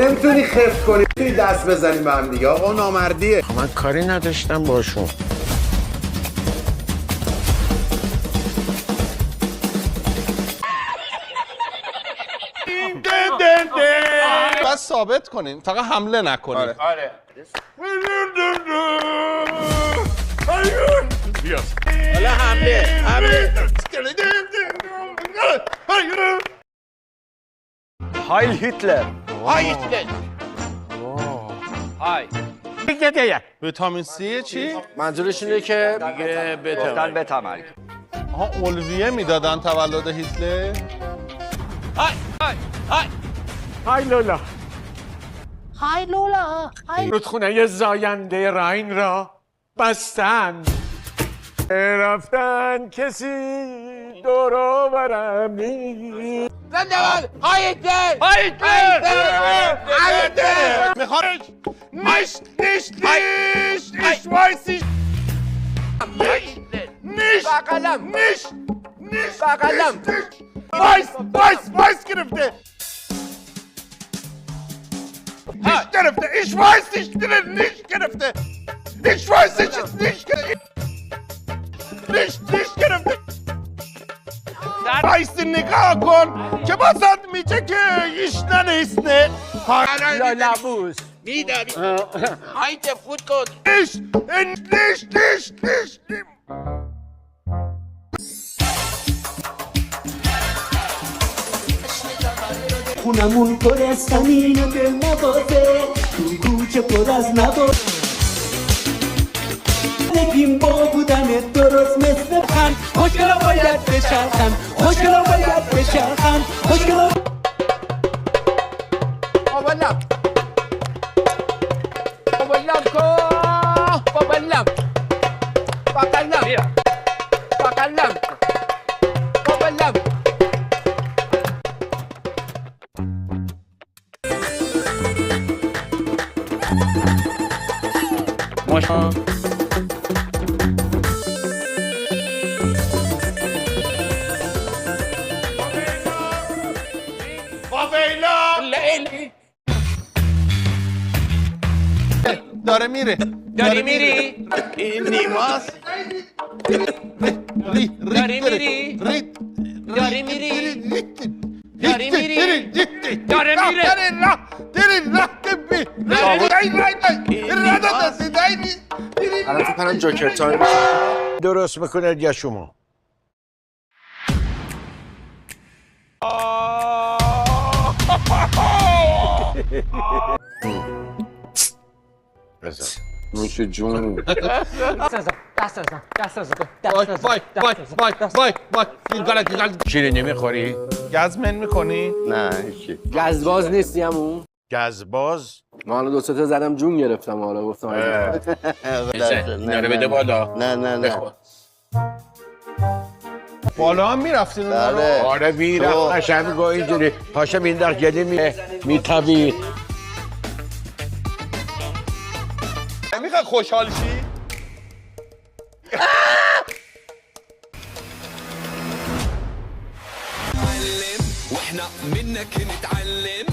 نمیتونی خفت کنی، توی دست بزنیم به هم دیگه. آقا نامردیه. من کاری نداشتم باشون. بس ثابت کنین، فقط حمله نکنین. آره. حالا حمله. هایل هیتلر. ویتامین C چی؟ منظورش اینه که دیگه گفتن بتمرگ. آها اولویه میدادن تولد هیتلر. های لولا، های لولا، های رودخونه زاینده راین را بستن، رفتن کسی دور و برم نیست. میخوام nicht وایسی وایس گرفته nicht گرفته ich weiß nicht گرفته ich weiß nicht گرفته وایسی نگاه کن که بازد میگه که ایش ننیسته لابوس. هایت فوت کن. nicht خونمون پر از زمین و دل نبازه، تو کوچه پر از نباز نگیم با بودن درست مثل پن، خوشگلا باید بچرخن، خوشگلا باید بچرخن، خوشگلا داره میره داری میری؟ این نیماست. داری میری؟ داری میری؟ داری میری؟ داره الان فکر کنم جوکر تایم درست میکنه یا شما. نوش جون. شیرینی میخوری؟ گزمن میکنی؟ نه هیچی. گزباز نیستی همون؟ گزباز؟ من حالا 2 تا زدم جون گرفتم، حالا گفتم نره بده بالا. نه بالا هم میرفتین اون رو؟ بله. آره میرم قشنگ گاه اینجوری پاشا مینداخت گلی میتابید. میخوای خوشحال شی؟ واحنا منك نتعلم.